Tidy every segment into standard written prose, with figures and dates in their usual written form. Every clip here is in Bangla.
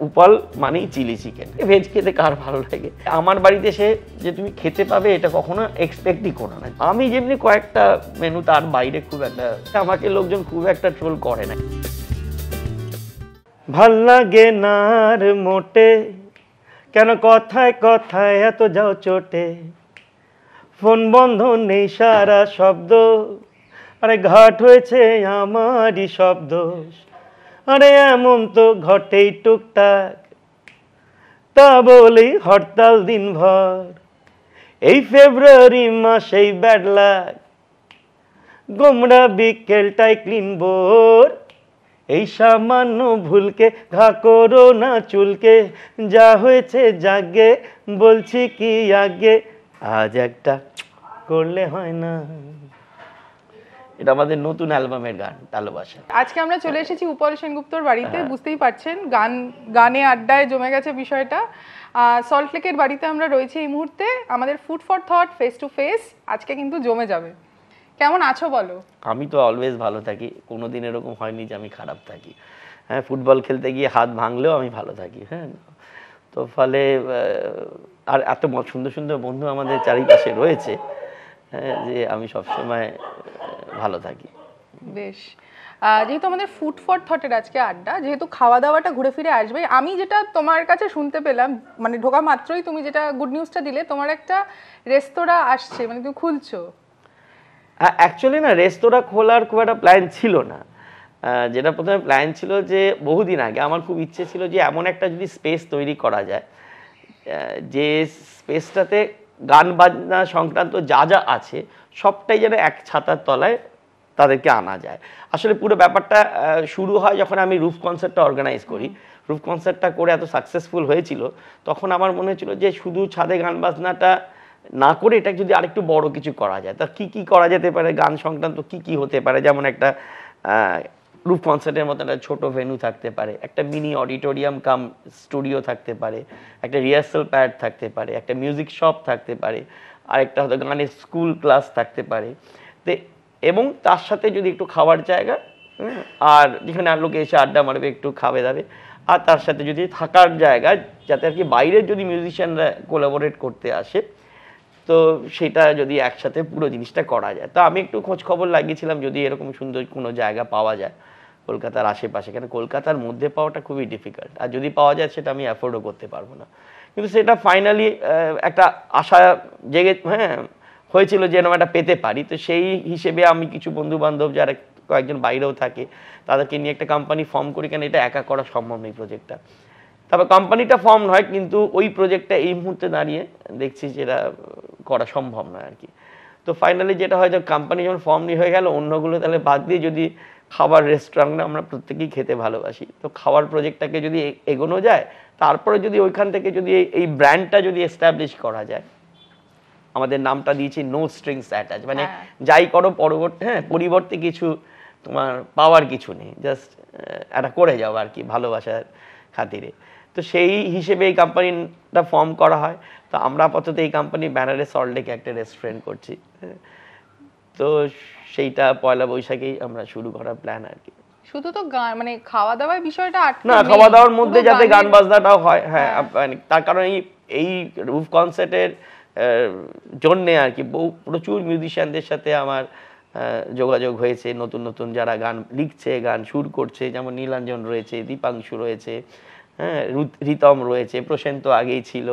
উপাল মানেই চিলি চিকেন। ভেজ খেতে কার ভালো লাগে? আমার বাড়িতে এসে যে তুমি খেতে পাবে এটা কখনো এক্সপেক্টই করো না। আমি যেমনি কয়েকটা মেনু, তার বাইরে খুব একটা আমাকে লোকজন খুব একটা ট্রোল করে না। ভাল লাগে না আর মোটে, কেন কথায় কথায় এত যাও চোটে, ফোন বন্ধ নেই সারা শব্দ, আরে ঘাট হয়েছে আমারই শব্দ, আরে এমন তো ঘটেই টুকটাক, তা বলেই হরতাল দিনভর, এই ফেব্রুয়ারি মাসেই ব্যাড লাক, গোমরা বিকেলটাই ক্লিন বোর, এই সামান্য ভুলকে ঘা করো না চুলকে, যা হয়েছে যাগে বলছি কি আগে, আজ একটা করলে হয় না। এটা আমাদের নতুন অ্যালবামের গান ভালোবাসা। আজকে আমরা চলে এসেছি উপল সেনগুপ্তর বাড়িতে, বুঝতেই পারছেন গানে আড্ডায় জমে গেছে বিষয়টা। সল্টলেকের বাড়িতে আমরা রয়েছি এই মুহূর্তে, আমাদের food for thought face to face আজকে কিন্তু জমে যাবে। কেমন আছো বলো? আমি তো অলওয়েজ ভালো থাকি, কোনোদিন এরকম হয়নি যে আমি খারাপ থাকি। হ্যাঁ, ফুটবল খেলতে গিয়ে হাত ভাঙলেও আমি ভালো থাকি। হ্যাঁ, তো ফলে আর এত সুন্দর সুন্দর বন্ধু আমাদের চারিপাশে রয়েছে, হ্যাঁ, যে আমি সবসময় ভালো থাকি। বেশ, যেহেতু আমাদের ফুড ফর থটের আজকে আড্ডা, যেহেতু খাওয়া দাওয়াটা ঘুরে ফিরে আসবে, আমি যেটা তোমার কাছে শুনতে পেলাম, মানে ঢোকা মাত্রই তুমি যেটা গুড নিউজটা দিলে, তোমার একটা রেস্তোরাঁ আসছে, মানে তুমি খুলছো। অ্যাকচুয়ালি না, রেস্তোরাঁ খোলার খুব একটা প্ল্যান ছিল না। যেটা প্রথমে প্ল্যান ছিল যে বহুদিন আগে আমার খুব ইচ্ছে ছিল যে এমন একটা যদি স্পেস তৈরি করা যায়, যে স্পেসটাতে গান বাজনা সংক্রান্ত যা যা আছে সবটাই যেন এক ছাতার তলায় তাদেরকে আনা যায়। আসলে পুরো ব্যাপারটা শুরু হয় যখন আমি রুফ কনসার্টটা অর্গানাইজ করি। রুফ কনসার্টটা করে এত সাকসেসফুল হয়েছিল, তখন আমার মনে হয়েছিল যে শুধু ছাদে গান বাজনাটা না করে এটা যদি আরেকটু বড় কিছু করা যায়, তা কী কী করা যেতে পারে, গান সংক্রান্ত কী কী হতে পারে। যেমন একটা রুফ কনসার্টের মতো একটা ছোটো ভেন্যু থাকতে পারে, একটা মিনি অডিটোরিয়াম কাম স্টুডিও থাকতে পারে, একটা রিহার্সাল প্যাড থাকতে পারে, একটা মিউজিক শপ থাকতে পারে, আর একটা হয়তো গানের স্কুল ক্লাস থাকতে পারে। তো এবং তার সাথে যদি একটু খাওয়ার জায়গা, আর যেখানে আর লোকে এসে আড্ডা মারবে, একটু খাবে দাবে, আর তার সাথে যদি থাকার জায়গা, যাতে আর কি বাইরের যদি মিউজিশিয়ানরা কোলাবোরেট করতে আসে, তো সেটা যদি একসাথে পুরো জিনিসটা করা যায়। তো আমি একটু খোঁজ খবর লাগিয়েছিলাম যদি এরকম সুন্দর কোনো জায়গা পাওয়া যায় কলকাতার আশেপাশে, কেন কলকাতার মধ্যে পাওয়াটা খুবই ডিফিকাল্ট, আর যদি পাওয়া যায় সেটা আমি অ্যাফোর্ডও করতে পারবো না। কিন্তু সেটা ফাইনালি একটা আশা জেগে হয়েছিল যে এরকম একটা পেতে পারি। তো সেই হিসেবে আমি কিছু বন্ধু বান্ধব যারা কয়েকজন বাইরেও থাকে তাদেরকে নিয়ে একটা কোম্পানি ফর্ম করি, কেন এটা একা করা সম্ভব নেই প্রজেক্টটা। তারপর কোম্পানিটা ফর্ম হয়, কিন্তু ওই প্রজেক্টটা এই মুহূর্তে দাঁড়িয়ে দেখছি যেটা করা সম্ভব নয় আর কি। তো ফাইনালি যেটা হয় যে কোম্পানি যখন ফর্ম নিয়ে হয়ে গেল, অন্যগুলো তাহলে বাদ দিয়ে যদি খাবার রেস্টুরেন্টে আমরা প্রত্যেকেই খেতে ভালোবাসি, তো খাওয়ার প্রজেক্টটাকে যদি এগোনো যায়, তারপরে যদি ওইখান থেকে যদি এই ব্র্যান্ডটা যদি এস্টাবলিশ করা যায়, আমাদের নামটা দিয়েছি নো স্ট্রিংস অ্যাটাচ, মানে যাই করো পরিবর্তে কিছু তোমার পাওয়ার কিছু নেই, জাস্ট একটা করে যাও আর কি ভালোবাসার খাতিরে। তো সেই হিসেবে এই কোম্পানিটা ফর্ম করা হয়। তো আমরা আপাতত এই কোম্পানির ব্যানারে সল্টলেকে একটা রেস্টুরেন্ট করছি। তো সেইটা পয়লা বৈশাখেই আমরা শুরু করার প্ল্যান আর কি। শুধু তো মানে খাওয়া দাওয়ার বিষয়টা না, খাওয়া দাওয়ার মধ্যে যাতে গান বাজনাটাও হয়, হ্যাঁ, তার কারণ এই রুফ কনসার্টের জন্যে আর কি প্রচুর মিউজিশিয়ানদের সাথে আমার যোগাযোগ হয়েছে, নতুন নতুন যারা গান লিখছে, গান সুর করছে, যেমন নীলাঞ্জন রয়েছে, দীপাংশু রয়েছে, হ্যাঁ, রিতম রয়েছে, প্রশান্ত আগেই ছিল,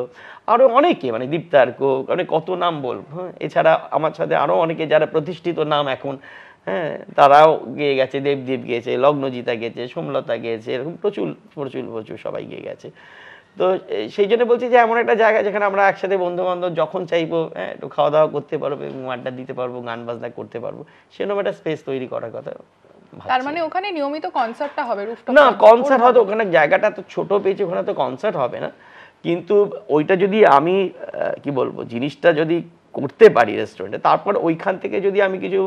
আরও অনেকে, মানে দীপ্তার্ক, মানে কত নাম বলব। হ্যাঁ, এছাড়া আমার সাথে আরও অনেকে যারা প্রতিষ্ঠিত নাম এখন, হ্যাঁ, তারাও গেয়ে গেছে, দেবদীপ গেয়েছে, লগ্নজিতা গেছে, সোমলতা গেয়েছে, এরকম প্রচুর প্রচুর প্রচুর সবাই গিয়ে গেছে। তো সেই জন্য বলছি যে এমন একটা জায়গা যেখানে আমরা একসাথে বন্ধু বান্ধব যখন চাইবো একটু খাওয়া দাওয়া করতে পারবো, আড্ডা দিতে পারবো, গান বাজনা করতে পারবো, সেরকম একটা স্পেস তৈরি করার কথা। তার মানে ওখানে নিয়মিত কনসার্টটা হবে? না, কনসার্ট হয়তো ওখানে জায়গাটা তো ছোট পেয়েছে, ওখানে তো কনসার্ট হবে না, কিন্তু ওইটা যদি আমি কি বলবো জিনিসটা যদি করতে পারি রেস্টুরেন্টে, তারপর ওইখান থেকে যদি আমি কিছু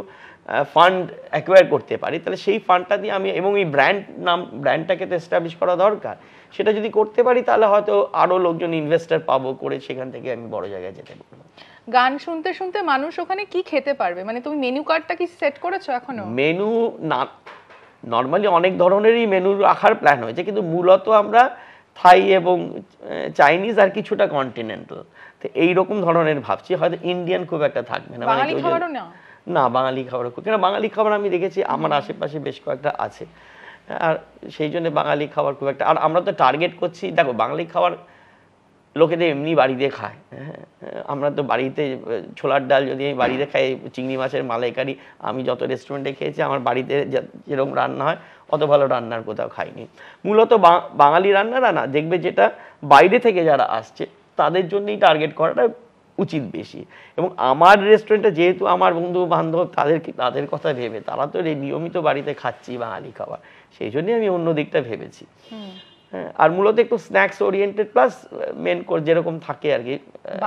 ফান্ড অ্যাকোয়ার করতে পারি, তাহলে সেই ফান্ডটা দিয়ে আমি, এবং এই ব্র্যান্ডটাকে তো এস্টাবলিশ করা দরকার, সেটা যদি করতে পারি তাহলে হয়তো আরও লোকজন ইনভেস্টার পাবো, করে সেখান থেকে আমি বড় জায়গায় যেতে পারবো। গান শুনতে শুনতে মানুষ ওখানে কি খেতে পারবে, মানে তুমি মেনু কার্ডটা কি সেট করেছো এখনো? মেনু না, নর্মালি অনেক ধরনেরই মেনু রাখার প্ল্যান হয়েছে, কিন্তু মূলত আমরা থাই এবং চাইনিজ আর কিছুটা কন্টিনেন্টাল, তো এইরকম ধরনের ভাবছি। হয়তো ইন্ডিয়ান খুব একটা থাকবে না, বাঙালি খাবারও না। না বাঙালি খাবার কেন, বাঙালি খাবার আমি দেখেছি আমার আশেপাশে বেশ কয়েকটা আছে, আর সেই জন্য বাঙালি খাবার খুব একটা। আর আমরা তো টার্গেট করছি, দেখো বাঙালি খাবার লোকেদের এমনি বাড়িতে খায়, হ্যাঁ আমরা তো বাড়িতে ছোলার ডাল যদি আমি বাড়িতে খাই, চিংড়ি মাছের মালাইকারি আমি যত রেস্টুরেন্টে খেয়েছি আমার বাড়িতে যেরকম রান্না হয় অত ভালো রান্নার কোথাও খাইনি। মূলত বাঙালি রান্নারা না দেখবে যেটা বাইরে থেকে যারা আসছে তাদের জন্যই টার্গেট করাটা উচিত বেশি। এবং আমার রেস্টুরেন্টে যেহেতু আমার বন্ধু বান্ধব তাদের কথা ভেবে, তারা তো নিয়মিত বাড়িতে খাচ্ছি বাঙালি খাবার, সেই জন্যই আমি অন্য দিকটা ভেবেছি। হ্যাঁ, আর মূলত একটু snacks oriented plus main course যেরকম থাকে আর কি।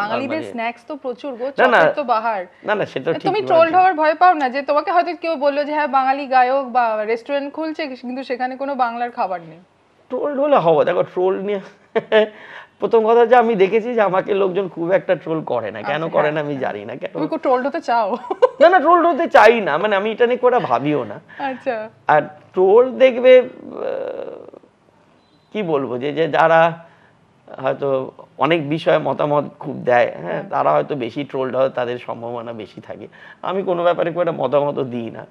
বাঙালিদের স্ন্যাক্স তো প্রচুর গো, চকলেট তো বাহার। না না সেটা ঠিক। তুমি ট্রোল হওয়ার ভয় পাও না যে তোমাকে হয়তো কেউ বললো যে হ্যাঁ বাঙালি গায়ক বা রেস্টুরেন্ট খুলছে কিন্তু সেখানে কোনো বাংলার খাবার নেই? ট্রোল হলে হবে, দেখো ট্রোল নিয়ে প্রথম কথা যে আমি দেখেছি যে আমাকে লোকজন খুব একটা ট্রোল করে না, কেন করে না আমি জানি না। কেন তুমি ট্রোল হতে চাও? না না ট্রোল হতে চাই না, মানে আমি এটা নিয়ে করে ভাবিও না। আচ্ছা। আর ট্রোল দেখবে কি বলবো, যে যারা হয়তো অনেক বিষয়ে মতামত খুব দেয়, হ্যাঁ তারা হয়তো বেশি ট্রোলড হয়, তাদের সম্ভাবনা বেশি থাকে। আমি কোনো ব্যাপারে খুব একটা মতামত দিই না,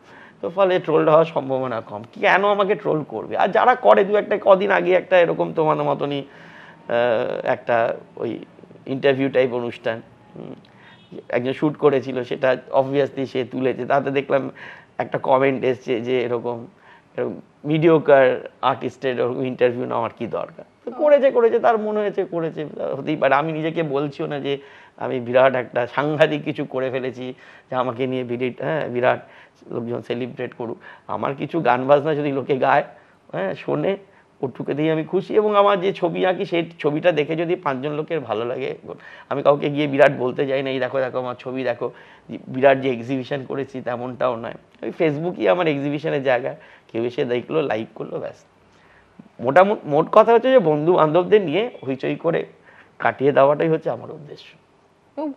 তো ফলে ট্রোলড হওয়ার সম্ভাবনা কম। কেন আমাকে ট্রোল করবে? আর যারা করে, একটা কদিন আগে একটা এরকম তোমার মতনই একটা ওই ইন্টারভিউ টাইপ অনুষ্ঠান একজন শ্যুট করেছিল, সেটা অবভিয়াসলি সে তুলেছে, তাতে দেখলাম একটা কমেন্ট এসছে যে এরকম মিডিওকার আর্টিস্টের এরকম ইন্টারভিউ নেওয়ার কি দরকার। তো করেছে তার মনে হয়েছে করেছে, হতেই পারে। আমি নিজেকে বলছিও না যে আমি বিরাট একটা সাংঘাতিক কিছু করে ফেলেছি যে আমাকে নিয়ে বিরাট লোকজন সেলিব্রেট করুক। আমার কিছু গান বাজনা যদি লোকে গায়, হ্যাঁ শোনে, ওটুকে দিয়ে আমি খুশি। এবং আমার যে ছবি আঁকি সেই ছবিটা দেখে যদি 5 জন লোকের ভালো লাগে, আমি কাউকে গিয়ে বিরাট বলতে যাই না এই দেখো আমার ছবি দেখো, বিরাট যে এক্সিবিশন করেছি তেমনটাও নয়। ওই ফেসবুকই আমার এক্সিবিশনের জায়গা, কেউ এসে দেখলো, লাইক করলো, ব্যাস। মোট কথা হচ্ছে যে বন্ধু বান্ধবদের নিয়ে হইচই করে কাটিয়ে দেওয়াটাই হচ্ছে আমার উদ্দেশ্য।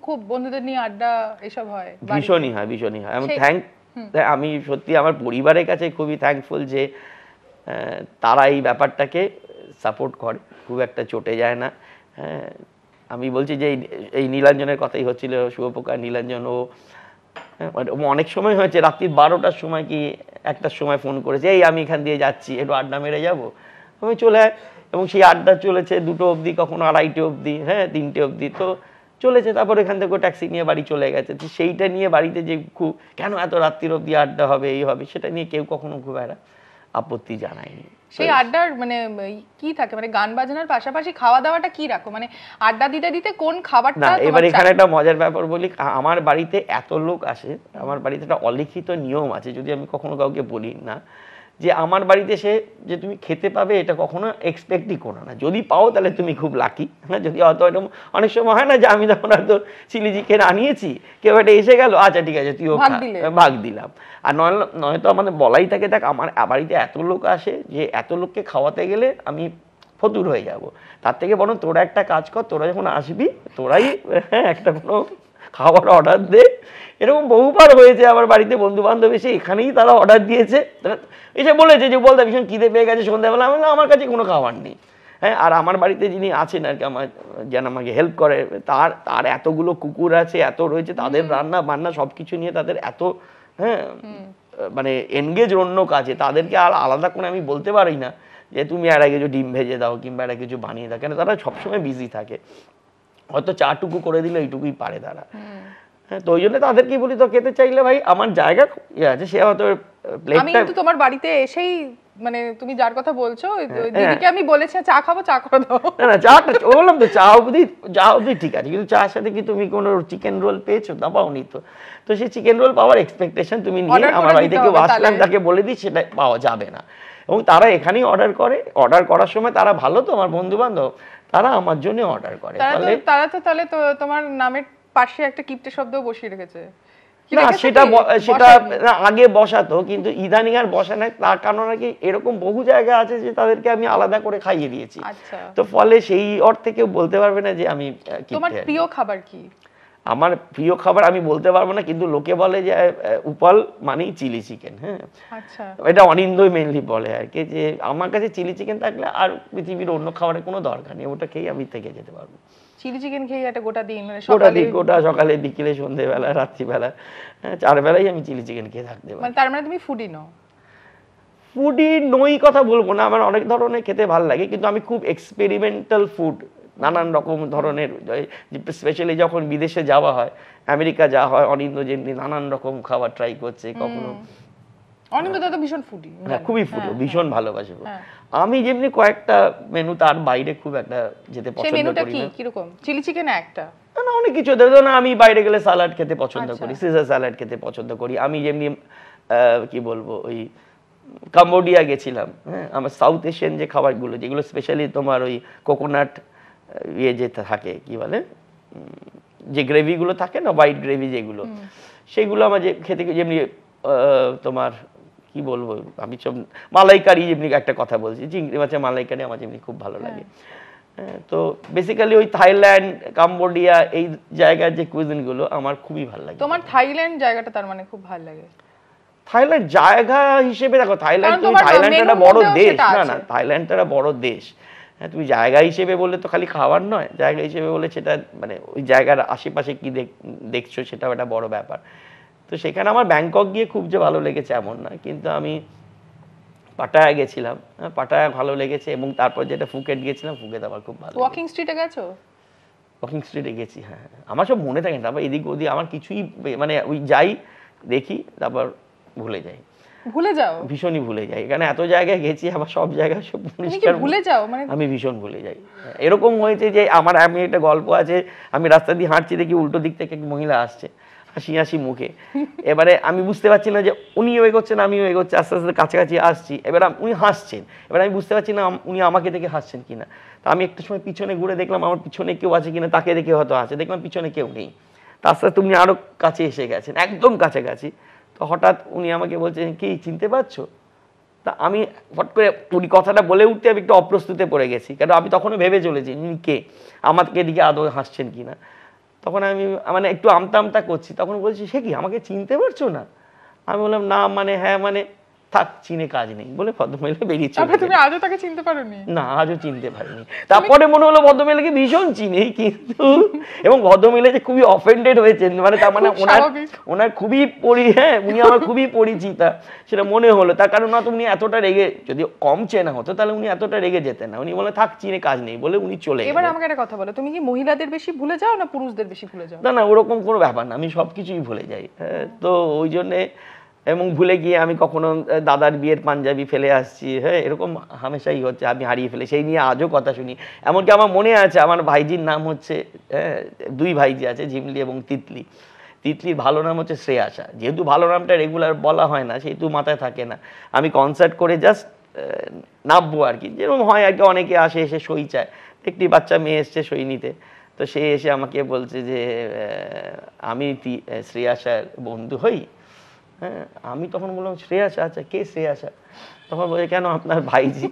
খুব বন্ধুদের নিয়ে আড্ডা এসব হয়? ভীষণই হয়। আমি সত্যি আমার পরিবারের কাছে খুবই থ্যাঙ্কফুল যে তারা এই ব্যাপারটাকে সাপোর্ট করে, খুব একটা চটে যায় না। আমি বলছি যে এই নীলাঞ্জনের কথাই হচ্ছিল, শুভপ্রকাশ নীলাঞ্জন, ও অনেক সময় হয়েছে রাত্রি 12টার সময় কি 1টার সময় ফোন করেছে, এই আমি এখান দিয়ে যাচ্ছি, একটু আড্ডা মেরে যাবো। আমি চলে আয়, এবং সেই আড্ডা চলেছে 2টো অবধি, কখনো 2:30 অবধি, হ্যাঁ 3টে অবধি তো চলেছে। তারপর এখান থেকে ট্যাক্সি নিয়ে বাড়ি চলে গেছে। তো সেইটা নিয়ে বাড়িতে যে খুব কেন এত রাত্রির অবধি আড্ডা হবে, এই হবে, সেটা নিয়ে কেউ কখনো খুব একটা আপত্তি জানায়নি। সেই আড্ডার মানে কি থাকে, মানে গান বাজনার পাশাপাশি খাওয়া দাওয়াটা কি রাখো, মানে আড্ডা দিতে দিতে কোন খাবারটা? না এবার এখানে একটা মজার ব্যাপার বলি, আমার বাড়িতে এত লোক আসে, আমার বাড়িতে একটা অলিখিত নিয়ম আছে, যদি আমি কখনো কাউকে বলি না, যে আমার বাড়িতে সে যে তুমি খেতে পাবে এটা কখনো এক্সপেক্টই করো না। যদি পাও তাহলে তুমি খুব লাকি, হ্যাঁ যদি হয়তো এরকম অনেক সময় হয় না যে আমি তখন হয়তো চিলি চিকেন আনিয়েছি, কেউ একটা এসে গেল, আচ্ছা ঠিক আছে তুইও ভাগ দিলাম। আর নয়তো আমাদের বলাই থাকে, দেখ আমার বাড়িতে এত লোক আসে যে এত লোককে খাওয়াতে গেলে আমি ফতুর হয়ে যাব। তার থেকে বরং তোরা একটা কাজ কর, তোরা যখন আসবি তোরাই একটা কোনো খাবার অর্ডার দে। এরকম বহুবার হয়েছে আমার বাড়িতে, বন্ধু বান্ধব এসে এখানেই তারা অর্ডার দিয়েছে, এসে বলেছে যে বলতে ভীষণ খিদে পেয়ে গেছে সন্ধ্যাবেলা, আমি আমার কাছে কোনো খাবার নেই। হ্যাঁ, আর আমার বাড়িতে যিনি আছেন আর কি, আমার যেন আমাকে হেল্প করে, তার এতগুলো কুকুর আছে, এত রয়েছে, তাদের রান্না বান্না সব কিছু নিয়ে তাদের এত মানে এনগেজ অন্য কাজে, তাদেরকে আর আলাদা করে আমি বলতে পারি না যে তুমি একটা কিছু ডিম ভেজে দাও কিংবা একটা কিছু বানিয়ে দাও, কেন তারা সবসময় বিজি থাকে। হয়তো চাটুকু করে দিলে এইটুকুই পারে তারা। হ্যাঁ, তো ওই জন্য তাদেরকে বলি তো খেতে চাইলে ভাই আমার জায়গা আছে, সে হয়তো আমি কিন্তু তোমার বাড়িতে এসেই মানে তুমি যার কথা বলছো দিদিকে আমি বলেছি চা খাবো, চা করে দাও। না চাটা বললাম তো চা অবধি ঠিক আছে, কিন্তু চার সাথে কি তুমি কোনো চিকেন রোল পেয়েছো? না পাওনি তো সেই চিকেন রোল পাওয়ার এক্সপেকটেশন তুমি নিয়ে আমার বাড়িতে কেউ আসলাম তাকে বলে দিই, সেটা পাওয়া যাবে না। এবং তারা এখানেই অর্ডার করে, অর্ডার করার সময় তারা ভালো তো আমার বন্ধু বান্ধব, তারা আমার জন্য অর্ডার করে। তারা তো তাহলে তো তোমার নামের পাশে একটা কিপ্টে শব্দ বসিয়ে রেখেছে। না সেটা আগে বসাতো, কিন্তু ইদানিং আর বসা নাই। তার কারণ নাকি এরকম বহু জায়গা আছে যে তাদেরকে আমি আলাদা করে খাইয়ে দিয়েছি, তো ফলে সেই অর্থে কেউ বলতে পারবে না যে আমি। তোমার প্রিয় খাবার কি? আমার প্রিয় খাবার আমি বলতে পারবো না, কিন্তু লোকে বলে যে উপাল মানেই চিলি চিকেন। হ্যাঁ, আচ্ছা, এটা অনিন্দই মেনলি বলে আর কি, যে আমার কাছে চিলি চিকেন থাকলে আর পৃথিবীর অন্য খাবারের কোনো দরকার নেই, ওটা খেয়ে আমি থেকে যেতে পারবো। চিলি চিকেন খেয়ে একটা গোটা দিন, মানে গোটা দিন, গোটা সকালে, বিকেলে, সন্ধ্যেবেলা, রাত্রিবেলা, 4 বেলাই আমি চিলি চিকেন খেয়ে থাকতে পারি। মানে তার মানে তুমি ফুডি নও? ফুডি নই কথা বলবো না, আমার অনেক ধরনের খেতে ভালো লাগে, কিন্তু আমি খুব এক্সপেরিমেন্টাল ফুড, নানান রকম ধরনের, স্পেশালি যখন বিদেশে যাওয়া হয়, আমেরিকা যাওয়া হয়, অনিন্দ যেমনি নানান রকম খাবার ট্রাই করছে কখনো। অনিন্দ দাদা ফুডি, খুবই ফুডি, ভীষণ ভালোবাসে। আমি যেমনি কয়েকটা মেনু, তার বাইরে খুব একটা যেতে পছন্দ করি না। কিরকম চিলি চিকেন একটা না, অনেক কিছু দেখো না, আমি বাইরে গেলে স্যালাড খেতে পছন্দ করি, সিজার স্যালাড খেতে পছন্দ করি। আমি যেমনি কি বলবো, ওই কম্বোডিয়া গেছিলাম, হ্যাঁ, আমার সাউথ এশিয়ান যে খাবারগুলো, যেগুলো স্পেশালি তোমার ওই কোকোনাট ইয়ে যে থাকে, কি বলে, যে গ্রেভিগুলো থাকে না, হোয়াইট গ্রেভি যেগুলো, সেগুলো আমার যে খেতে, যেমনি তোমার কি বলবো, আমি সব মালাইকারি, যেমনি একটা কথা বলছি, চিংড়ি মাছের মালাইকারি আমার যেমনি খুব ভালো লাগে। তো বেসিক্যালি ওই থাইল্যান্ড, কাম্বোডিয়া, এই জায়গার যে কুইজিনগুলো আমার খুবই ভালো লাগে। তোমার থাইল্যান্ড জায়গাটা তার মানে খুব ভালো লাগে? থাইল্যান্ড জায়গা হিসেবে দেখো, থাইল্যান্ড একটা বড় দেশ, না না, থাইল্যান্ড একটা বড় দেশ। হ্যাঁ, তুমি জায়গা হিসেবে বললে তো খালি খাবার নয়, জায়গা হিসেবে বলে সেটা মানে ওই জায়গার আশেপাশে কি দেখছো সেটাও একটা বড় ব্যাপার। তো সেখানে আমার ব্যাংকক গিয়ে খুব যে ভালো লেগেছে এমন না, কিন্তু আমি পাটায়া গেছিলাম, পাটায়া ভালো লেগেছে, এবং তারপর যেটা ফুকেট গেছিলাম, ফুকেট আমার খুব ভালো। ওয়াকিং স্ট্রিটে গেছো? ওয়াকিং স্ট্রিটে গেছি, হ্যাঁ। আমার সব মনে থাকে না, তারপর এদিক ওদিক আমার কিছুই, মানে ওই যাই দেখি তারপর ভুলে যাই। ভুলে যাও? ভীষণই ভুলে যাই, এখানে এত জায়গায় গেছি, আমার সব জায়গায় সব পরিষ্কার ভুলে যাও, মানে আমি ভীষণ ভুলে যাই। এরকম হয়েছে যে আমি একটা গল্প আছে, আমি রাস্তা দিয়ে হাঁটছি, দেখি উল্টো দিক থেকে এক মহিলা আসছে, হাসি হাসি মুখে। এবারে আমি বুঝতে পারছি না যে উনিও এগোচ্ছেন আমিও এগোচ্ছি, আস্তে আস্তে কাছাকাছি আসছি, এবার উনি হাসছেন, এবার আমি বুঝতে পারছি না উনি আমাকে দেখে হাসছেন কিনা। তো আমি একটু সময় পিছনে ঘুরে দেখলাম আমার পিছনে কেউ আছে কিনা, তাকে দেখে হয়তো আছে, দেখলাম পিছনে কেউ নেই। তা আস্তে আস্তে উনি আরো কাছে এসে গেছেন, একদম কাছাকাছি। তো হঠাৎ উনি আমাকে বলছেন, কি চিনতে পারছো? তা আমি ফট করে উনি কথাটা বলে উঠতে আমি একটু অপ্রস্তুতে পড়ে গেছি, কারণ আমি তখনও ভেবে চলেছি উনি কে, আমাকে দিকে আদৌ হাসছেন কিনা। তখন আমি মানে একটু আমতা আমতা করছি, তখন বলছি, সে কি আমাকে চিনতে পারছো না? আমি বললাম, না মানে হ্যাঁ মানে থাক, চিনে কাজ নেই বলে ভদ্রমহিলা বেরিয়ে চলে গেলেন। তুমি আজও তাকে চিনতে পারোনি? না, আজও চিনতে পারিনি। তারপরে মনে হলো ভদ্রমহিলাকে ভীষণ চিনি, কিন্তু এবং ভদ্রমহিলা যে খুবই অফেন্ডেড হয়েছেন, মানে তার মানে ওনার খুবই উনি আমার খুবই পরিচিতা সেটা মনে হলো। তার কারণ না, তো উনি এতটা রেগে, যদি কম চেনা হতো তাহলে উনি এতটা রেগে যেতেন না। উনি বলে থাক, চিনে কাজ নেই বলে উনি চলে গেলেন। এবার আমাকে একটা কথা বলো, তুমি কি মহিলাদের বেশি ভুলে যাও না পুরুষদের বেশি ভুলে যাও? না না, ওরকম কোনো ব্যাপার না, আমি সবকিছুই ভুলে যাই। তো ওই জন্যে, এবং ভুলে গিয়ে আমি কখনো দাদার বিয়ের পাঞ্জাবি ফেলে আসছি, হ্যাঁ, এরকম হামেশাই হচ্ছে, আমি হারিয়ে ফেলে, সেই নিয়ে আজও কথা শুনি। এমনকি আমার মনে আছে, আমার ভাইজির নাম হচ্ছে, দুই ভাইজি আছে, ঝিমলি এবং তিতলি। তিতলির ভালো নাম হচ্ছে শ্রেয়াসা, যেহেতু ভালো নামটা রেগুলার বলা হয় না সেহেতু মাথায় থাকে না। আমি কনসার্ট করে জাস্ট নামবো আর কি, যেরকম হয় আর কি, অনেকে আসে, এসে সই চায়, একটি বাচ্চা মেয়ে এসছে সই নিতে। তো সে এসে আমাকে বলছে যে আমি শ্রেয়াসার বন্ধু হই। হ্যাঁ, আমি তখন বললাম, শ্রেয়াসা? আচ্ছা, কে শ্রেয়াসা? তখন বলে, কেন, আপনার ভাইজি।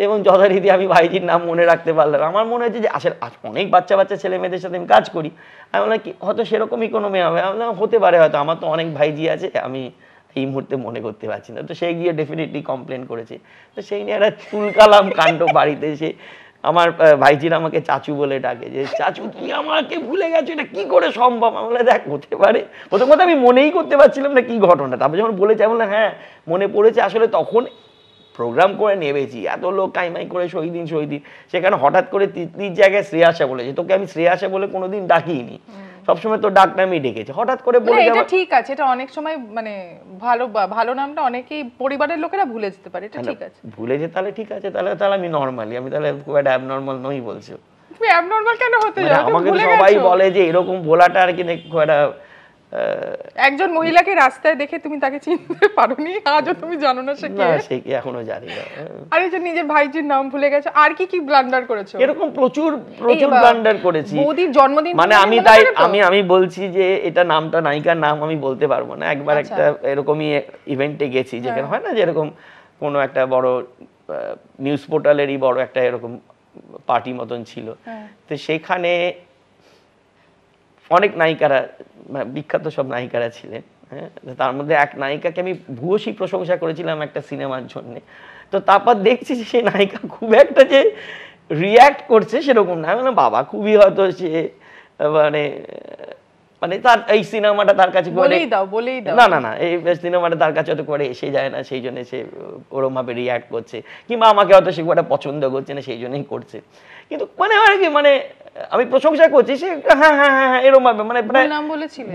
এবং যথারীতি আমি ভাইজির নাম মনে রাখতে পারলাম। আমার মনে হচ্ছে যে আসলে অনেক বাচ্চা ছেলে মেয়েদের সাথে আমি কাজ করি, আমি বললাম কি হয়তো সেরকমই কোনো মেয়ে হবে। আমি বললাম হতে পারে, হয়তো আমার তো অনেক ভাইজি আছে, আমি এই মুহূর্তে মনে করতে পারছি না। তো সে গিয়ে ডেফিনেটলি কমপ্লেন করেছে। তো সেই নিয়ে একটা তুলকালাম কাণ্ড বাড়িতে এসে। আমার ভাইজিরা আমাকে চাচু বলে ডাকে, যে চাচু তুমি আমাকে ভুলে গেছো, এটা কি করে সম্ভব? আমি বলে, দেখ হতে পারে, প্রথম কথা আমি মনেই করতে পারছিলাম না কি ঘটনা। তারপর যখন বলেছে আমি বললাম, হ্যাঁ মনে পড়েছে, আসলে তখন প্রোগ্রাম করে নেমেছি, এত লোক কাইমাই করে সই দিন, সেখানে হঠাৎ করে তিতলির জায়গায় শ্রেয়াসা বলেছে। তোকে আমি শ্রেয়াসা বলে কোনোদিন ডাকিনি, সবসময় তো ডাক নামই ডেকেছে, হঠাৎ করে বলে এটা ঠিক আছে, এটা অনেক সময় মানে ভালো নামটা অনেকেই পরিবারের লোকেরা ভুলে যেতে পারে, এটা ঠিক আছে। ভুলে যে তাহলে ঠিক আছে, তাহলে আমি নরমালি, আমি তাহলে খুব একটা অ্যাবনর্মাল নই বলছো? তুমি অ্যাবনর্মাল কেন হতে যাও? আমাকে সবাই বলে যে এরকম বলাটা আর কি খুব একটা, একজন মহিলাকে রাস্তায় দেখে তুমি তাকে চিনতে পারোনি, আজও তুমি জানো না সে কে? না, সে কি এখনো জানি না। আর এই যে নিজের ভাইজির নাম ভুলে গেছো, আর কি ব্লান্ডার করেছো? এরকম প্রচুর ব্লান্ডার করেছি। বৌদির জন্মদিন মানে আমি বলছি যে এটা নামটা নায়িকার নাম আমি বলতে পারবো না। একবার একটা এরকমই ইভেন্টে গেছি, যেখানে হয় না যে এরকম কোনো একটা বড় নিউজ পোর্টালেরই বড় একটা এরকম পার্টি মতন ছিল। তো সেখানে অনেক নায়িকারা বিখ্যাত সব নায়িকারা ছিলেন, হ্যাঁ, তার মধ্যে এক নায়িকাকে আমি ভূয়সী প্রশংসা করেছিলাম একটা সিনেমার জন্যে। তো তারপর দেখছি যে সেই নায়িকা খুব একটা যে রিয়্যাক্ট করছে সেরকম না। আমি বললাম বাবা খুবই হয়তো সে মানে মানে তার এই সিনেমাটা তার কাছে না না না এই সিনেমাটা তার কাছে হয়তো করে এসে যায় না, সেই জন্য সে ওরকম ভাবে রিয়্যাক্ট করছে, কিংবা আমাকে হয়তো সে খুব একটা পছন্দ করছে না সেই জন্যই করছে। কিন্তু মানে হয় কি মানে আমি প্রশংসা করছি, সে হ্যাঁ হ্যাঁ হ্যাঁ এরকম ভাবে মানে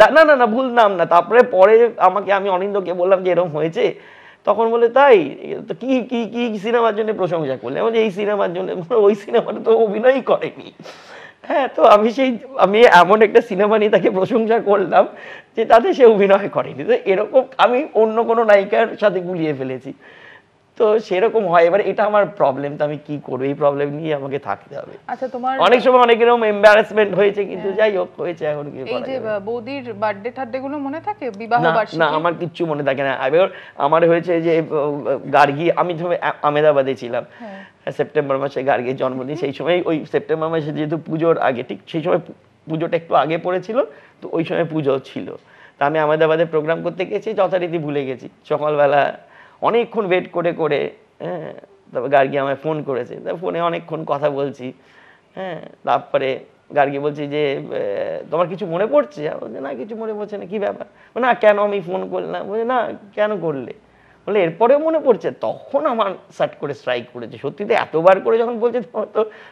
না না না ভুল নাম না। তারপরে পরে আমি অনিন্দকে বললাম যে এরকম হয়েছে, তখন বলে তাই তো কি কি কি সিনেমার জন্য প্রশংসা করলে? এই সিনেমার জন্য। ওই সিনেমাটা তো অভিনয়ই করেনি। হ্যাঁ, তো আমি এমন একটা সিনেমা নিয়ে তাকে প্রশংসা করলাম যে তাতে সে অভিনয় করেনি। তো এরকম আমি অন্য কোনো নায়িকার সাথে গুলিয়ে ফেলেছি, তো সেরকম হয়। এবার এটা আমার প্রবলেম, তো আমি কি করবো, এই প্রবলেম নিয়ে আমাকে থাকতে হবে। আচ্ছা, তোমার অনেক সময় অনেক এরকম এম্বারাসমেন্ট হয়েছে, কিন্তু যাই হোক হয়েছে, এখন কি এই যে বৌদির বার্থডে টার্থডে গুলো মনে থাকে, বিবাহ বার্ষিকী? না, আমার কিচ্ছু মনে থাকে না। আমার হয়েছে যে গার্গী, আমি আহমেদাবাদে ছিলাম, সেপ্টেম্বর মাসে গার্গীর জন্মদিন। সেই সময় ওই সেপ্টেম্বর মাসে যেহেতু পুজোর আগে, ঠিক সেই সময় পুজোটা একটু আগে পড়েছিল, তো ওই সময় পুজো ছিল। তা আমি আহমেদাবাদে প্রোগ্রাম করতে গেছি, যথারীতি ভুলে গেছি। সকালবেলা অনেকক্ষণ ওয়েট করে করে, হ্যাঁ, তারপর গার্গী আমায় ফোন করেছে, ফোনে অনেকক্ষণ কথা বলছি, হ্যাঁ, তারপরে গার্গী বলছি যে তোমার কিছু মনে পড়ছে? বলছে না কিছু মনে পড়ছে না। কি ব্যাপার? না কেন আমি ফোন করলাম? বলছে না কেন করলে? বলে এরপরেও মনে পড়ছে। তখন আমার সাট করে স্ট্রাইক করেছে, সত্যি তো এতবার করে যখন বলছে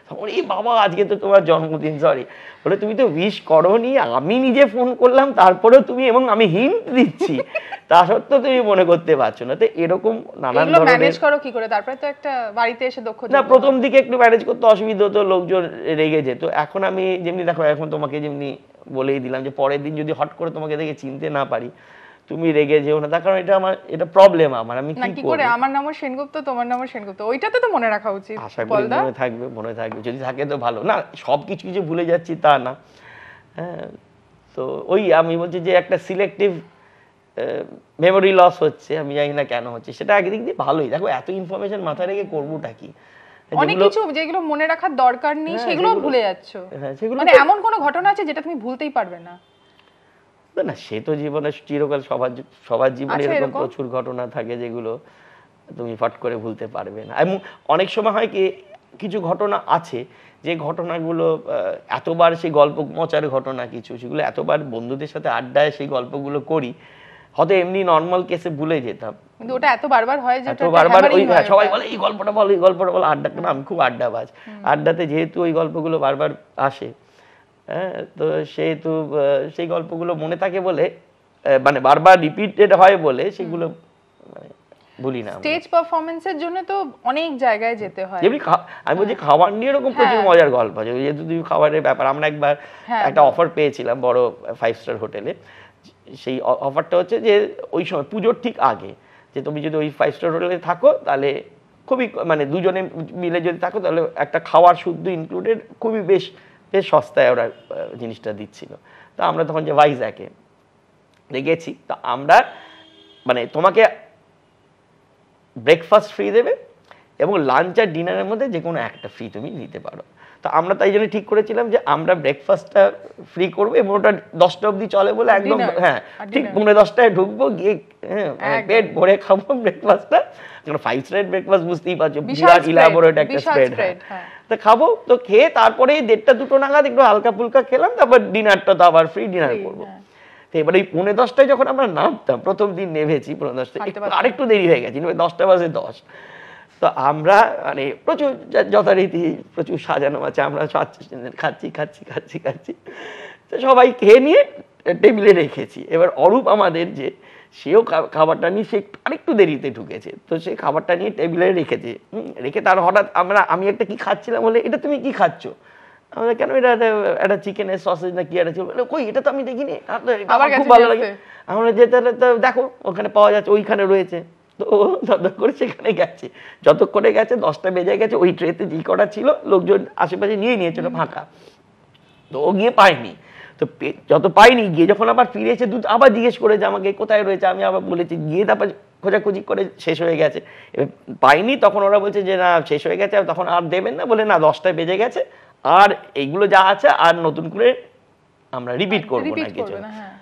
তখন এই বাবা আজকে তো তোমার জন্মদিন, সরি। বলে তুমি তো উইশ করোনি, আমি নিজে ফোন করলাম, তারপরেও তুমি, এবং আমি হিন্ট দিচ্ছি তা সত্ত্বেও তুমি মনে করতে পারছো না। তো এরকম নানান ধরনের ম্যানেজ করো কি করে? তারপরে তো একটা বাড়িতে এসে দক্ষ না, প্রথম দিকে একটু ম্যানেজ করতে অসুবিধা হতো, লোকজন রেগে যেত। এখন আমি যেমনি দেখো, এখন তোমাকে যেমনি বলেই দিলাম যে পরের দিন যদি হট করে তোমাকে দেখে চিনতে না পারি, তুমি রেগে যেও না, তার কারণ এটা প্রবলেম আমার। আমি কি করে, আমার নামও সেনগুপ্ত, তোমার নামও সেনগুপ্ত, ওইটাতে তো মনে রাখা উচিত। আশা করি মনে থাকবে, যদি থাকে তো ভালো। না সবকিছু কিছু ভুলে যাচ্ছি তা না, হ্যাঁ। তো ওই আমি বলছি যে একটা সিলেক্টিভ মেমোরি লস হচ্ছে, আমি জানি না কেন হচ্ছে। সেটা একদিক দিয়ে ভালোই, দেখো এত ইনফরমেশন মাথায় রেখে করবোটা কি? অনেক কিছু যেগুলো মনে রাখার দরকার নেই সেগুলো ভুলে যাচ্ছ। মানে এমন কোনো ঘটনা আছে যেটা তুমি ভুলতেই পারবে না? না, সে তো জীবনে চিরকাল সবার জীবনে এরকম প্রচুর ঘটনা থাকে যেগুলো তুমি ফট করে ভুলতে পারবে না। এবং অনেক সময় হয় কি, কিছু ঘটনা আছে যে ঘটনাগুলো এতবার সেই গল্প মজার ঘটনা কিছু, সেগুলো এতবার বন্ধুদের সাথে আড্ডায় সেই গল্পগুলো করি, হয়তো এমনি নর্মাল কেসে ভুলে যেতাম, কিন্তু ওটা এত বারবার হয় যে বারবার ওই সবাই বলে এই গল্পটা বল, এই গল্পটা বল। আড্ডা, না আমি খুব আড্ডাবাজ, আড্ডাতে যেহেতু ওই গল্পগুলো বারবার আসে, হ্যাঁ, তো সেহেতু সেই গল্পগুলো মনে থাকে বলে, মানে বারবার রিপিটেড হয় বলে সেগুলো মানে ভুলি না। স্টেজ পারফরম্যান্সের জন্য তো অনেক জায়গায় যেতে হয়। যেমনি আমি বলছি খাবার নিয়ে এরকম প্রচুর মজার গল্প আছে, যেহেতু তুমি খাবারের ব্যাপার। আমরা একবার একটা অফার পেয়েছিলাম বড় 5 স্টার হোটেলে। সেই অফারটা হচ্ছে যে ওই সময় পুজোর ঠিক আগে, যে তুমি যদি ওই 5 স্টার হোটেলে থাকো তাহলে খুবই, মানে দুজনে মিলে যদি থাকো তাহলে একটা খাওয়ার শুদ্ধ ইনক্লুডেড, খুবই বেশ সস্তায় ওরা জিনিসটা দিচ্ছিল। তো আমরা তখন যে ভাইজ্যাকে গেছি, তো আমরা মানে তোমাকে ব্রেকফাস্ট ফ্রি দেবে এবং লাঞ্চ আর ডিনারের মধ্যে যে কোনো একটা ফ্রি তুমি নিতে পারো। তো আমরা তাই জন্য ঠিক করেছিলাম যে আমরা ব্রেকফাস্টটা ফ্রি করবো, এবং ওটা 10টা অবধি চলে বলে একদম, হ্যাঁ ঠিক 9:30টায় ঢুকবো, গিয়ে পেট ভরে খাবো ব্রেকফাস্টটা। 5 স্টার ব্রেকফাস্ট বুঝতেই পারছো, বিরাট ইলাবোরেট একটা স্প্রেড, তো খাবো। তো খেয়ে তারপরে 1:30-2 নাগাদ একটু হালকা ফুলকা খেলাম, তারপর ডিনারটা তো আবার ফ্রি ডিনার করবো। তো এবার এই 9:30টায় যখন আমরা নামতাম, প্রথম দিন নেমেছি 9:30টায়, আরেকটু দেরি হয়ে গেছে, 10টা বাজে 10। তো আমরা মানে প্রচুর যথারীতি প্রচুর সাজানো আছে, আমরা খাচ্ছি। তো সবাই খেয়ে নিয়ে টেবিলে রেখেছি। এবার অরূপ আমাদের যে, সেও খাবারটা নিয়ে সে আরেকটু দেরিতে ঢুকেছে, তো সে খাবারটা নিয়ে টেবিলে রেখেছে। রেখে তার হঠাৎ আমি একটা কি খাচ্ছিলাম, বলে এটা তুমি কি খাচ্ছ? আমাদের কেন, এটা একটা চিকেনের সসেজ না কি একটা ছিল। কই, এটা তো আমি দেখিনি, খুব ভালো লাগে। আমরা যেতে দেখো ওখানে পাওয়া যাচ্ছে, ওইখানে রয়েছে। তো ততক্ষণ করে সেখানে গেছে, যতক্ষণে গেছে 10টা বেজে গেছে। ওই ট্রেতে যে কটা ছিল লোকজন আশেপাশে নিয়ে নিয়েছে, ওটা ফাঁকা। তো ও গিয়ে পায়নি। তো যত পাইনি, গিয়ে যখন আবার ফিরেছে দুধ আবার জিজ্ঞেস করেছে আমাকে কোথায় রয়েছে, আমি আবার বলেছি, গিয়ে তারপর খোঁজাখুঁজি করে শেষ হয়ে গেছে, পাইনি। তখন ওরা বলছে যে না শেষ হয়ে গেছে, তখন আর দেবেন না, বলে না 10টা বেজে গেছে, আর এইগুলো যা আছে আর নতুন করে আমরা রিপিট করবো না কিছু। হ্যাঁ।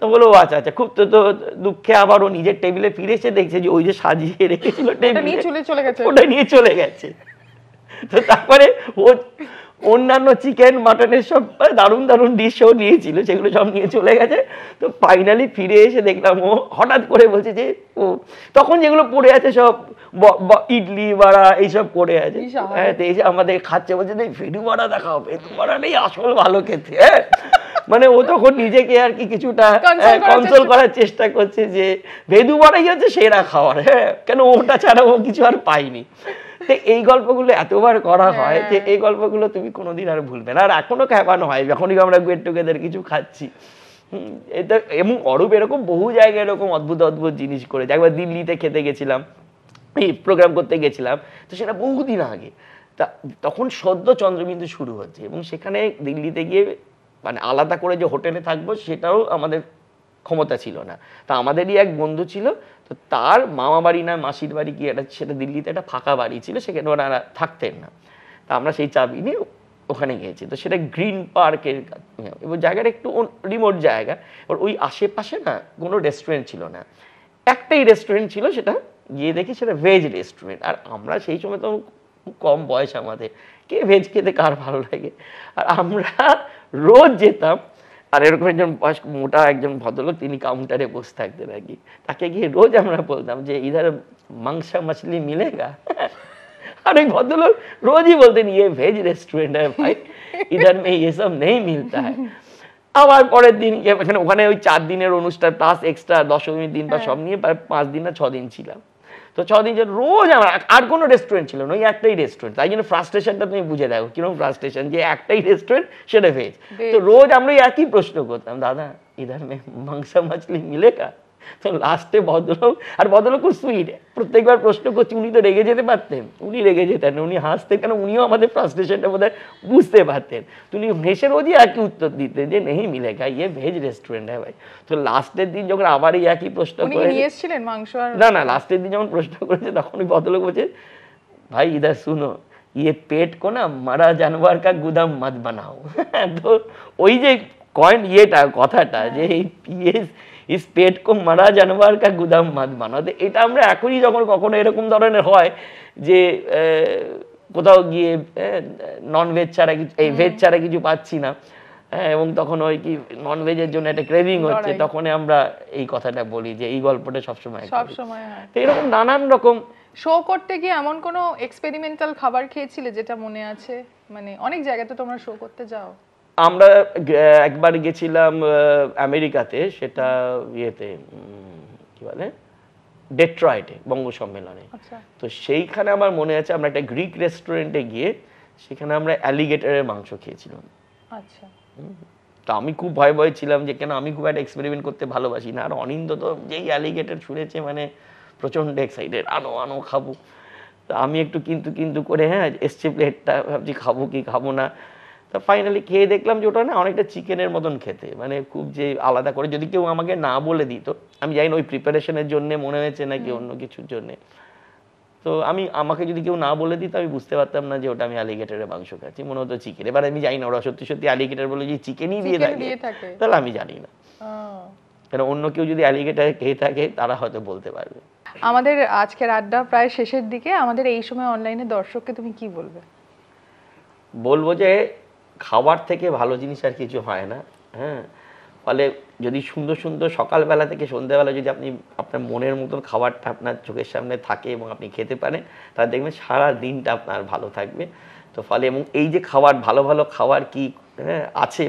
তো বলো আচ্ছা আচ্ছা, খুব তো দুঃখে আবার ও নিজের টেবিলে ফিরে এসে দেখছে যে ওই যে সাজিয়ে রেখেছিল টেবিলে ওটা নিয়ে চলে গেছে। তো তারপরে ও অন্যান্য চিকেন মাটনের সব দারুণ দারুণ ডিশও নিয়েছিল, সেগুলো সব নিয়ে চলে গেছে। তো ফাইনালি ফিরে এসে দেখলাম ও হঠাৎ করে বলছে যে ও তখন যেগুলো পড়ে আছে সব ইডলি বড়া এইসব পড়ে আছে, হ্যাঁ, তো এই যে আমাদের খাচ্ছে বলছে ভেদু বড়া দেখাও, ভেদু বড়া নেই আসল ভালো খেতে, হ্যাঁ। মানে ও তখন নিজেকে আর কি কিছুটা কন্ট্রোল করার চেষ্টা করছে যে ভেদু বড়াই হচ্ছে সেরা খাবার, হ্যাঁ, কেন ওটা ছাড়া ও কিছু আর পাইনি। তো এই গল্পগুলো এতবার করা হয় যে এই গল্পগুলো তুমি কোনোদিন আর ভুলবে না। আর এখনো খেপানো হয় যখনই আমরা গেট টুগেদার কিছু খাচ্ছি। এটা এবং অরূপ এরকম বহু জায়গায় এরকম অদ্ভুত অদ্ভুত জিনিস করেছে। একবার দিল্লিতে খেতে গেছিলাম, এই প্রোগ্রাম করতে গেছিলাম, তো সেটা বহুদিন আগে, তা তখন সদ্য চন্দ্রবিন্দু শুরু হচ্ছে এবং সেখানে দিল্লিতে গিয়ে মানে আলাদা করে যে হোটেলে থাকবো সেটাও আমাদের ক্ষমতা ছিল না। তা আমাদেরই এক বন্ধু ছিল, তো তার মামা বাড়ি না মাসির বাড়ি কি একটা, সেটা দিল্লিতে একটা ফাঁকা বাড়ি ছিল, সেখানে ওনারা থাকতেন না। তা আমরা সেই চাবি নিয়ে ওখানে গিয়েছি। তো সেটা গ্রিন পার্কের এবং জায়গাটা একটু রিমোট জায়গা। এবার ওই আশেপাশে না কোনো রেস্টুরেন্ট ছিল না, একটাই রেস্টুরেন্ট ছিল, সেটা গিয়ে দেখি সেটা ভেজ রেস্টুরেন্ট। আর আমরা সেই সময় তো কম বয়স আমাদের, কে ভেজ খেতে কার ভালো লাগে, আর আমরা রোজ যেতাম। আর এরকম একজন বয়স্ক মোটা একজন ভদ্রলোক তিনি কাউন্টারে বসে থাকতেন আর কি, তাকে গিয়ে রোজ আমরা বলতাম যে ইধার মাংসা মাছলি মিলেগা, আর ওই ভদ্রলোক রোজই বলতেন ইয়ে ভেজ রেস্টুরেন্ট হ্যাঁ ভাই, ইধার মে ইয়ে সব নেই মিলতা হ্যাঁ। আবার পরের দিন ওখানে ওই 4 দিনের অনুষ্ঠান প্লাস এক্সট্রা দশমীর দিন বা সব নিয়ে প্রায় 5 দিন না 6 দিন ছিলাম। তো 6 দিন রোজ আমার আর কোনো রেস্টুরেন্ট ছিল না, ওই একটাই রেস্টুরেন্ট। তাই জন্য ফ্রাস্ট্রেশনটা তুমি বুঝে দেখো কিরকম ফ্রাস্ট্রেশন, যে একটাই রেস্টুরেন্ট সেটা ভেজ। তো রোজ আমরা একই প্রশ্ন করতাম, দাদা ইধার মে মাংসা মাছলি মিলেগা। তো লাস্টে ভদ্রলোক, আর ভদ্রলোক খুব সুইট, প্রত্যেকবার প্রশ্ন করছি, উনি তো রেগে যেতে পারতেন, উনি রেগে যেতেন না, উনি হাসতেন, কেন উনিও আমাদের ফ্রাস্ট্রেশনটা বোধহয় বুঝতে পারতেন। উনি হেসে রোজই একই উত্তর দিতেন যে নেই মিলেগা, ইয়ে ভেজ রেস্টুরেন্ট হ্যাঁ ভাই। তো লাস্টের দিন যখন আবার এই একই প্রশ্ন করে না লাস্টের দিন যখন প্রশ্ন করেছে তখন ওই ভদ্রলোক বলছে ভাই ইধার শুনো, ইয়ে পেট কো না মারা জানোয়ার কা গুদাম মত বানাও। তো ওই যে কয়েন ইয়েটা কথাটা যে ইস পেট কো মারা জানোয়ার কা গুদাম মত বানাও, এটা আমরা এখনই যখন কখনো এরকম ধরনের হয় যে কোথাও গিয়ে ননভেজ ছাড়া কিছু, এই ভেজ ছাড়া কিছু পাচ্ছি না, হ্যাঁ, এবং তখন ওই কি নন ভেজের জন্য একটা ক্রেভিং হচ্ছে, তখন আমরা এই কথাটা বলি যে এই গল্পটা সবসময় হয়। তো এরকম নানান রকম শো করতে গিয়ে এমন কোনো এক্সপেরিমেন্টাল খাবার খেয়েছিলে যেটা মনে আছে? মানে অনেক জায়গাতে তোমরা শো করতে যাও। আমরা একবার গেছিলাম আমেরিকাতে, সেটা ইয়েতে কি বলে ডেট্রয়েটে বঙ্গ সম্মেলনে। তো সেইখানে আমার মনে আছে আমরা একটা গ্রিক রেস্টুরেন্টে গিয়ে সেখানে আমরা অ্যালিগেটরের মাংস খেয়েছিলাম। আচ্ছা। তো আমি খুব ভয় ভয় ছিলাম যে কেন, আমি খুব একটা এক্সপেরিমেন্ট করতে ভালোবাসি না, আর অনিন্দ তো যেই অ্যালিগেটর ছুঁড়েছে মানে প্রচণ্ড এক্সাইটেড, আনো খাবো। তো আমি একটু কিন্তু করে হ্যাঁ এসছে প্লেটটা, ভাবছি খাবো কি খাবো না। তা ফাইনালি খেয়ে দেখলাম যে ওটা না অনেকটা চিকেনের মতন খেতে, মানে খুব যে আলাদা করে যদি কেউ আমাকে না বলে দিত, আমি জানি না ওই প্রিপারেশনের জন্য মনে হয়েছে নাকি অন্য কিছুর জন্যে, তো আমাকে যদি কেউ না বলে দিত আমি বুঝতে পারতাম না যে ওটা আমি অ্যালিগেটরের মাংস খাচ্ছি, মনে হতো চিকেন। এবার আমি জানি না ওরা সত্যি সত্যি অ্যালিগেটর বলে যে চিকেনই দিয়ে থাকে, তাহলে আমি জানি না, কারণ অন্য কেউ যদি অ্যালিগেটর খেয়ে থাকে তারা হয়তো বলতে পারবে। আমাদের আজকের আড্ডা প্রায় শেষের দিকে, আমাদের এই সময় অনলাইনে দর্শককে তুমি কি বলবে? বলবো যে খাবার থেকে ভালো জিনিস আর কিছু হয় না, হ্যাঁ। ফলে যদি সুন্দর সুন্দর সকালবেলা থেকে সন্ধ্যাবেলা যদি আপনি আপনার মনের মতন খাবারটা আপনার চোখের সামনে থাকে এবং আপনি খেতে পারেন, তাহলে দেখবেন সারা দিনটা আপনার ভালো থাকবে। তো ফলে এবং এই যে খাবার ভালো ভালো খাবার কি আছে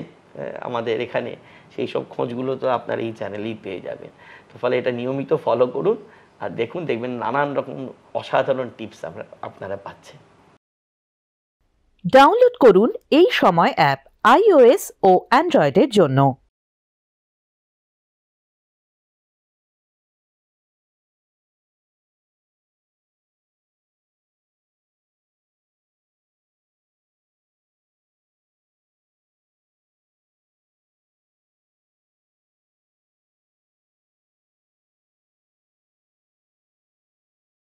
আমাদের এখানে, সেই সব খোঁজগুলো তো আপনার এই চ্যানেলেই পেয়ে যাবেন। তো ফলে এটা নিয়মিত ফলো করুন আর দেখবেন নানান রকম অসাধারণ টিপস আপনারা পাচ্ছেন। ডাউনলোড করুন এই সময় অ্যাপ iOS ও অ্যান্ড্রয়েডের জন্য।